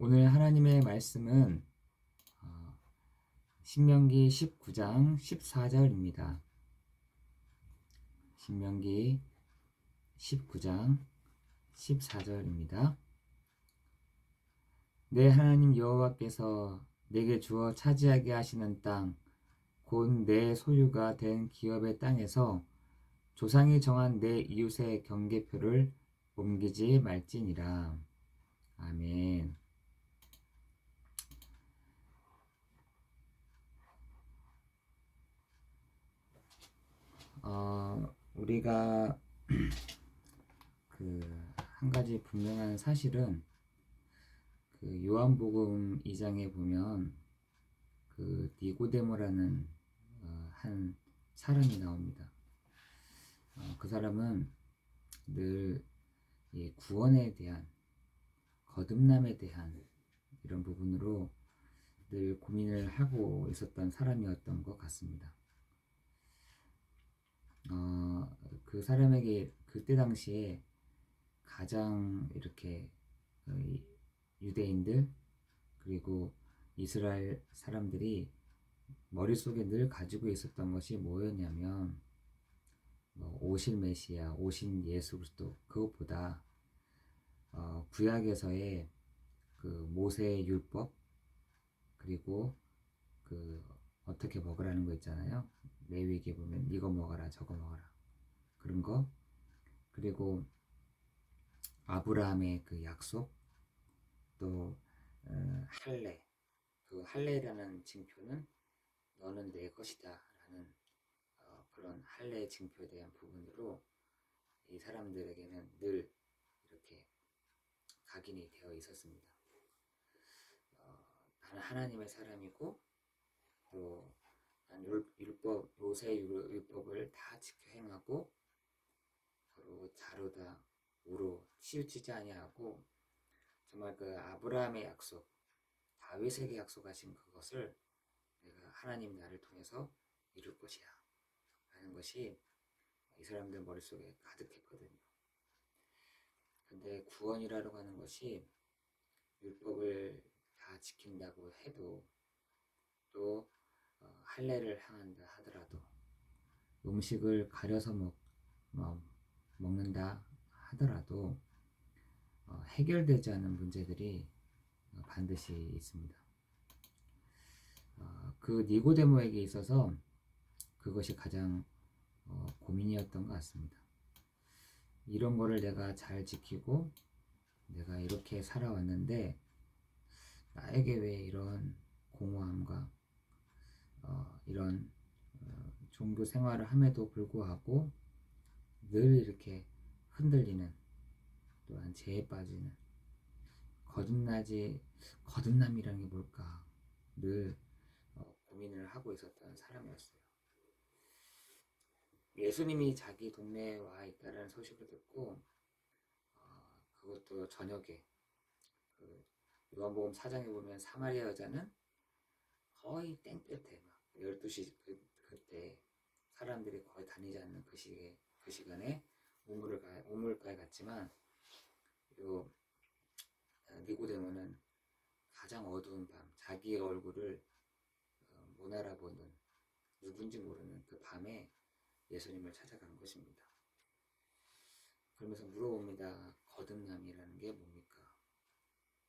오늘 하나님의 말씀은 신명기 19장 14절입니다. 신명기 19장 14절입니다. 내 하나님 여호와께서 내게 주어 차지하게 하시는 땅, 곧 내 소유가 된 기업의 땅에서 조상이 정한 내 이웃의 경계표를 옮기지 말지니라. 아멘. 우리가 한 가지 분명한 사실은 요한복음 2장에 보면 니고데모라는 한 사람이 나옵니다. 그 사람은 늘 구원에 대한, 거듭남에 대한 이런 부분으로 늘 고민을 하고 있었던 사람이었던 것 같습니다. 그 사람에게 그때 당시에 가장 이렇게 유대인들 그리고 이스라엘 사람들이 머릿속에 늘 가지고 있었던 것이 뭐였냐면 오실 메시아, 오신 예수 그리스도, 그것보다 구약에서의 모세의 율법, 그리고 어떻게 먹으라는 거 있잖아요. 레위기에 보면 이거 먹어라 저거 먹어라 그런 거, 그리고 아브라함의 약속, 또 할례, 할례라는 징표는 너는 내 것이다 라는 그런 할례 징표에 대한 부분으로 이 사람들에게는 늘 이렇게 각인이 되어 있었습니다. 나는 하나님의 사람이고, 또 율법, 모세의 율법을 다 지켜 행하고, 서로 자루다 우로 치우치지 아니하고, 정말 아브라함의 약속, 다윗에게 약속하신 그것을 내가 하나님 나를 통해서 이룰 것이야 라는 것이 이 사람들 머릿속에 가득했거든요. 근데 구원이라고 하는 것이 율법을 다 지킨다고 해도, 또 할례를 행한다 하더라도, 음식을 가려서 먹는다 하더라도 해결되지 않은 문제들이 반드시 있습니다. 그 니고데모에게 있어서 그것이 가장 고민이었던 것 같습니다. 이런 거를 내가 잘 지키고 내가 이렇게 살아왔는데 나에게 왜 이런 공허함과 이런 종교 생활을 함에도 불구하고 늘 이렇게 흔들리는, 또한 죄에 빠지는, 거듭남이라는 게 뭘까 늘 고민을 하고 있었던 사람이었어요. 예수님이 자기 동네에 와 있다는 소식을 듣고 그것도 저녁에, 요한복음 4장에 보면 사마리아 여자는 거의 땡볕에 12시 그때 사람들이 거의 다니지 않는 그 시간에 우물가에 갔지만, 요 니고데모는 가장 어두운 밤, 자기의 얼굴을 못 알아보는, 누군지 모르는 그 밤에 예수님을 찾아간 것입니다. 그러면서 물어봅니다. 거듭남이라는 게 뭡니까?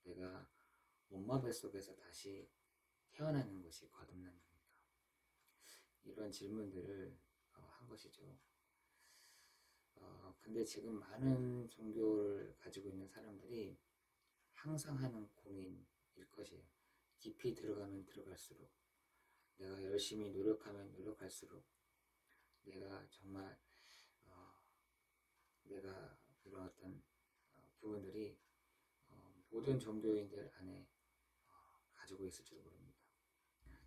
내가 엄마 뱃속에서 다시 태어나는 것이 거듭남입니까? 이런 질문들을 한 것이죠. 근데 지금 많은 종교를 가지고 있는 사람들이 항상 하는 고민일 것이에요. 깊이 들어가면 들어갈수록, 내가 열심히 노력하면 노력할수록, 내가 정말 내가 이런 어떤 부분들이 모든 종교인들 안에 가지고 있을지도 모릅니다.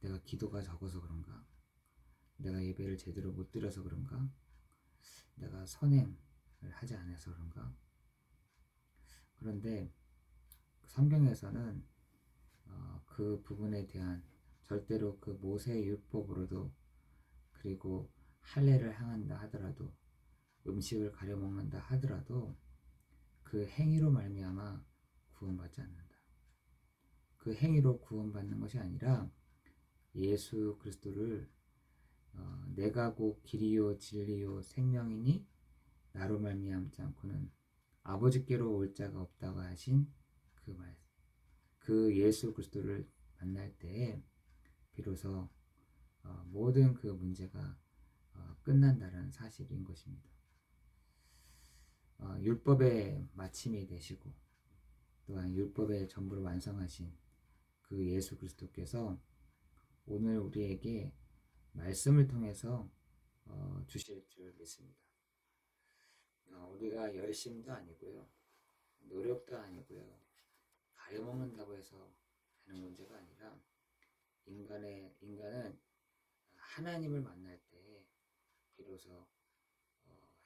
내가 기도가 적어서 그런가? 내가 예배를 제대로 못 드려서 그런가? 내가 선행을 하지 않아서 그런가? 그런데 성경에서는 그 부분에 대한, 절대로 모세의 율법으로도, 그리고 할례를 행한다 하더라도, 음식을 가려 먹는다 하더라도 그 행위로 말미암아 구원받지 않는다. 그 행위로 구원받는 것이 아니라 예수 그리스도를 내가 곧 길이요 진리요 생명이니 나로 말미암지 않고는 아버지께로 올 자가 없다고 하신 그 말, 그 예수 그리스도를 만날 때에 비로소 모든 그 문제가 끝난다는 사실인 것입니다. 율법의 마침이 되시고 또한 율법의 전부를 완성하신 그 예수 그리스도께서 오늘 우리에게 말씀을 통해서 주실 줄 믿습니다. 우리가 열심도 아니고요, 노력도 아니고요, 가려먹는다고 해서 되는 문제가 아니라 인간은 하나님을 만날 때 비로소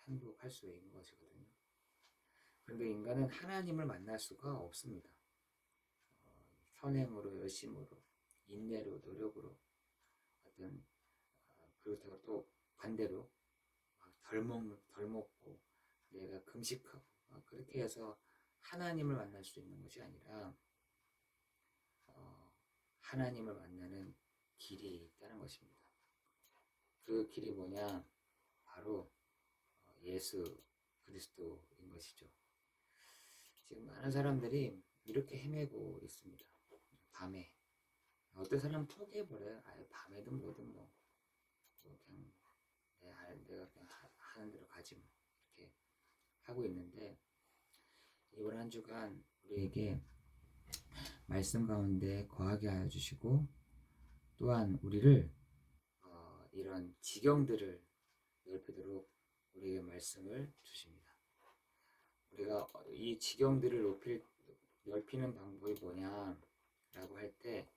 행복할 수 있는 것이거든요. 그런데 인간은 하나님을 만날 수가 없습니다. 선행으로, 열심으로, 인내로, 노력으로 어떤 그렇다고 또 반대로 덜 먹고 내가 금식하고 그렇게 해서 하나님을 만날 수 있는 것이 아니라 하나님을 만나는 길이 있다는 것입니다. 그 길이 뭐냐? 바로 예수 그리스도인 것이죠. 지금 많은 사람들이 이렇게 헤매고 있습니다. 밤에 어떤 사람은 포기해버려요. 밤에든 뭐든 뭐 그냥 내가 그냥 하는 대로 가지 뭐 이렇게 하고 있는데, 이번 한 주간 우리에게 말씀 가운데 거하게 하여 주시고 또한 우리를 이런 지경들을 넓히도록 우리에게 말씀을 주십니다. 우리가 이 지경들을 넓히는 방법이 뭐냐라고 할 때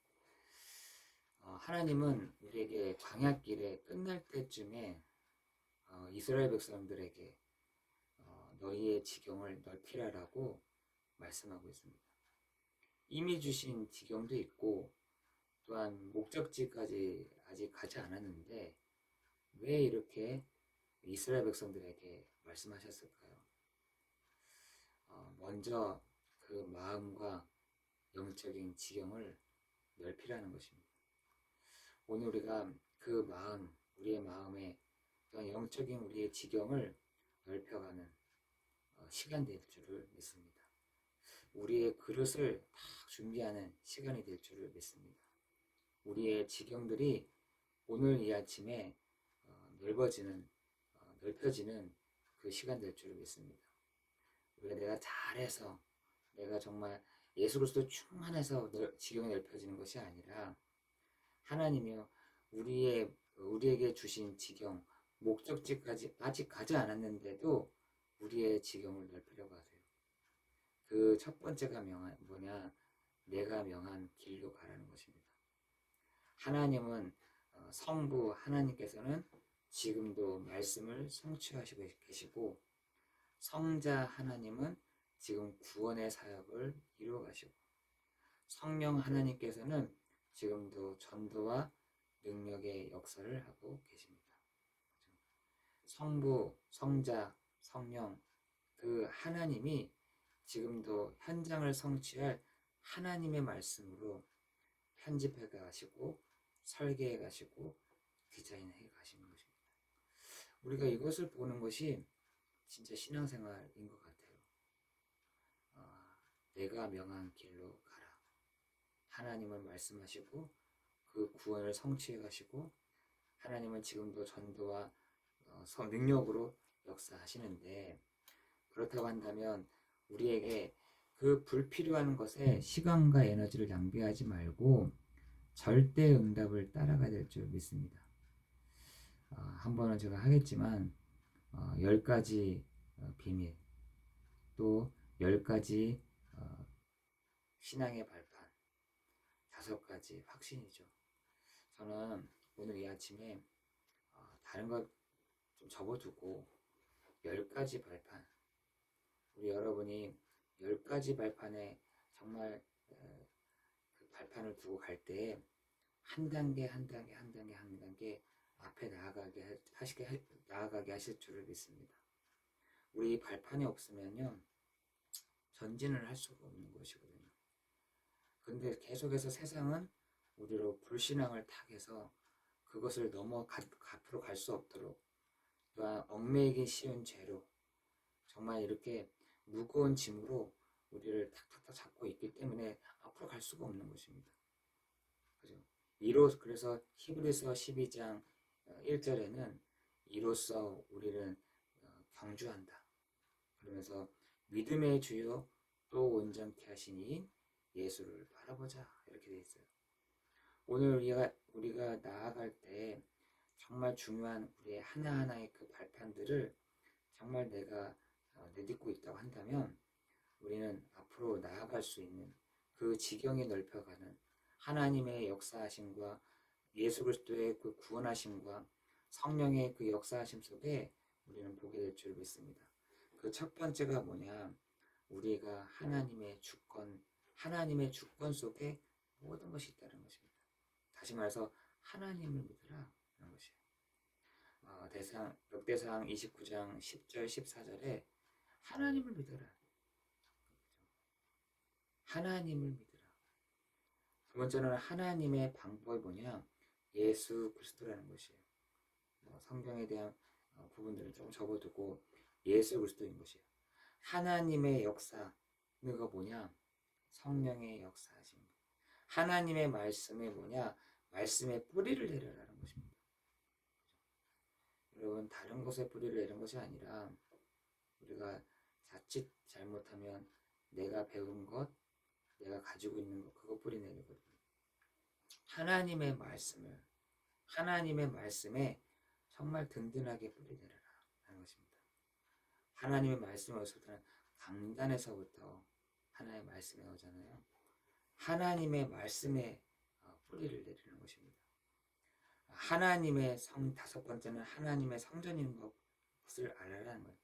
하나님은 우리에게 광야길에 끝날 때쯤에 이스라엘 백성들에게 너희의 지경을 넓히라라고 말씀하고 있습니다. 이미 주신 지경도 있고 또한 목적지까지 아직 가지 않았는데 왜 이렇게 이스라엘 백성들에게 말씀하셨을까요? 먼저 그 마음과 영적인 지경을 넓히라는 것입니다. 오늘 우리가 그 마음, 우리의 마음에 또한 영적인 우리의 지경을 넓혀가는 시간 될 줄을 믿습니다. 우리의 그릇을 다 준비하는 시간이 될 줄을 믿습니다. 우리의 지경들이 오늘 이 아침에 넓혀지는 그 시간 될 줄을 믿습니다. 우리가 내가 잘해서 내가 정말 예수 그리스도 충만해서 지경이 넓혀지는 것이 아니라 하나님이요 우리에게 주신 지경, 목적지까지 아직 가지 않았는데도 우리의 지경을 넓히려고 하세요. 그 첫 번째가 뭐냐? 내가 명한 길로 가라는 것입니다. 하나님은 성부 하나님께서는 지금도 말씀을 성취하시고 계시고 성자 하나님은 지금 구원의 사역을 이루어가시고 성령 하나님께서는 지금도 전도와 능력의 역사를 하고 계십니다. 성부, 성자, 성령 그 하나님이 지금도 현장을 성취할 하나님의 말씀으로 편집해 가시고 설계해 가시고 디자인해 가시는 것입니다. 우리가 이것을 보는 것이 진짜 신앙생활인 것 같아요. 내가 명한 길로 가라. 하나님은 말씀하시고 그 구원을 성취해 가시고 하나님은 지금도 전도와 능력으로 역사하시는데, 그렇다고 한다면 우리에게 그 불필요한 것에 시간과 에너지를 낭비하지 말고 절대 응답을 따라가야 될 줄 믿습니다. 한 번은 제가 하겠지만 10가지 비밀, 또 10가지 신앙의 발판, 5가지 확신이죠. 저는 오늘 이 아침에 다른 것 좀 접어두고 10가지 발판, 우리 여러분이 10가지 발판에 정말 그 발판을 두고 갈 때 한 단계 앞에 나아가게 하실 줄을 믿습니다. 우리 발판이 없으면요 전진을 할 수가 없는 것이거든요. 근데 계속해서 세상은 우리로 불신앙을 타개해서 그것을 앞으로 갈 수 없도록, 또한 얽매이기 쉬운 죄로 정말 이렇게 무거운 짐으로 우리를 탁탁탁 잡고 있기 때문에 앞으로 갈 수가 없는 것입니다. 그죠? 그래서 히브리서 12장 1절에는 이로써 우리는 경주한다. 그러면서 믿음의 주요 또 온전케 하신 이인 예수를 바라보자, 이렇게 돼 있어요. 오늘 우리가 나아갈 때 정말 중요한 우리의 하나하나의 그 발판들을 정말 내가 내딛고 있다고 한다면 우리는 앞으로 나아갈 수 있는 그 지경이 넓혀가는 하나님의 역사하심과 예수 그리스도의 그 구원하심과 성령의 그 역사하심 속에 우리는 보게 될 줄 믿습니다. 그 첫 번째가 뭐냐? 우리가 하나님의 주권 속에 모든 것이 있다는 것입니다. 다시 말해서 하나님을 믿으라 하는 것이에요. 역대상 29장 10절 14절에 하나님을 믿으라. 하나님을 믿으라. 두 번째는 하나님의 방법이 뭐냐? 예수 그리스도라는 것이에요. 성경에 대한 부분들을 조금 접어두고 예수 그리스도인 것이에요. 하나님의 역사가 뭐냐? 성령의 역사하심. 하나님의 말씀이 뭐냐? 말씀의 뿌리를 내려라는 것입니다. 여러분, 다른 것에 뿌리를 내는 것이 아니라 우리가 자칫 잘못하면 내가 배운 것, 내가 가지고 있는 것, 그거 뿌리 내리거든요. 하나님의 말씀에 정말 든든하게 뿌리 내려라 하는 것입니다. 하나님의 말씀을 어디서부터? 강단에서부터 하나님의 말씀이 나오잖아요. 하나님의 말씀에 뿌리를 내리는 것입니다. 다섯 번째는 하나님의 성전인 것을 알아라는 거예요.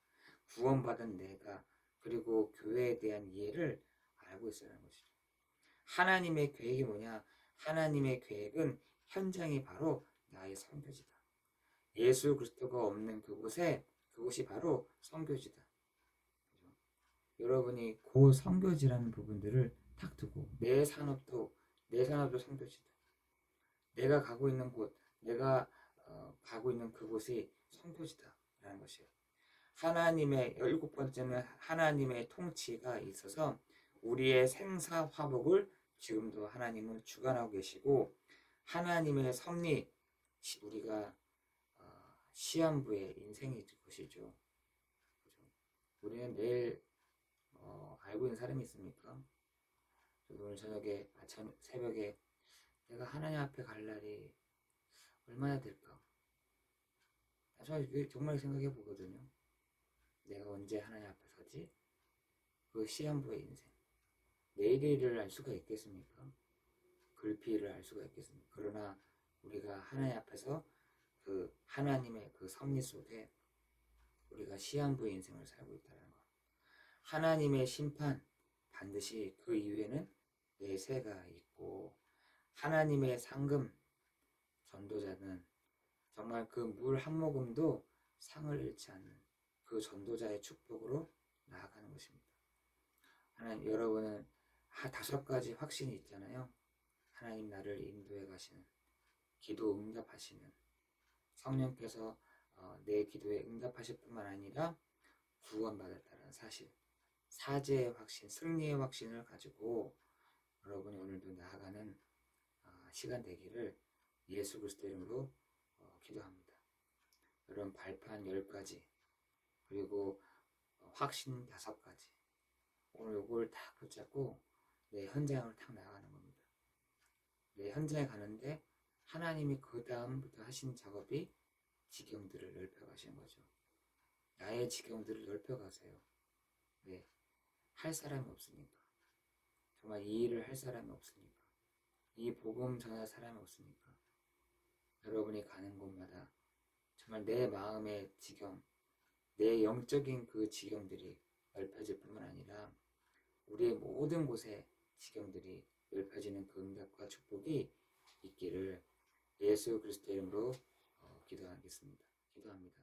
구원받은 내가 그리고 교회에 대한 이해를 알고 있어야 하는 것이죠. 하나님의 계획이 뭐냐? 하나님의 계획은 현장이 바로 나의 선교지다. 예수 그리스도가 없는 그곳이 바로 선교지다. 그렇죠? 여러분이 그 선교지라는 부분들을 탁 두고 내 산업도 선교지다. 내가 가고 있는 곳, 내가 가고 있는 그곳이 선교지다라는 것이에요. 일곱 번째는 하나님의 통치가 있어서 우리의 생사 화복을 지금도 하나님은 주관하고 계시고 하나님의 섭리, 우리가 시한부의 인생이 될 것이죠. 우리는 내일 알고 있는 사람이 있습니까? 오늘 저녁에 새벽에 내가 하나님 앞에 갈 날이 얼마나 될까? 저 정말 생각해 보거든요. 내가 언제 하나님 앞에 서지? 그 시한부의 인생. 내일을 알 수가 있겠습니까? 글피를 알 수가 있겠습니까? 그러나 우리가 하나님 앞에서 그 하나님의 그 섭리 속에 우리가 시한부의 인생을 살고 있다는 것. 하나님의 심판, 반드시 그 이후에는 내세가 있고 하나님의 상금, 전도자는 정말 그 물 한 모금도 상을 잃지 않는 그 전도자의 축복으로 나아가는 것입니다. 하나님, 여러분은 5가지 확신이 있잖아요. 하나님 나를 인도해 가시는, 기도 응답하시는, 성령께서 내 기도에 응답하실 뿐만 아니라 구원받았다는 사실, 사죄의 확신, 승리의 확신을 가지고 여러분이 오늘도 나아가는 시간 되기를 예수 그리스도 이름으로 기도합니다. 여러분 발판 10가지 그리고 확신 5가지 오늘 요걸 딱 붙잡고 내 현장을 탁 나가는 겁니다. 내 현장에 가는데 하나님이 그 다음부터 하신 작업이 지경들을 넓혀 가시는 거죠. 나의 지경들을 넓혀 가세요. 네, 할 사람이 없으니까. 정말 이 일을 할 사람이 없으니까. 이 복음 전할 사람이 없으니까. 여러분이 가는 곳마다 정말 내 마음의 지경, 내 영적인 그 지경들이 넓혀질 뿐만 아니라 우리의 모든 곳에 지경들이 넓혀지는 그 응답과 축복이 있기를 예수 그리스도 이름으로 기도하겠습니다. 기도합니다.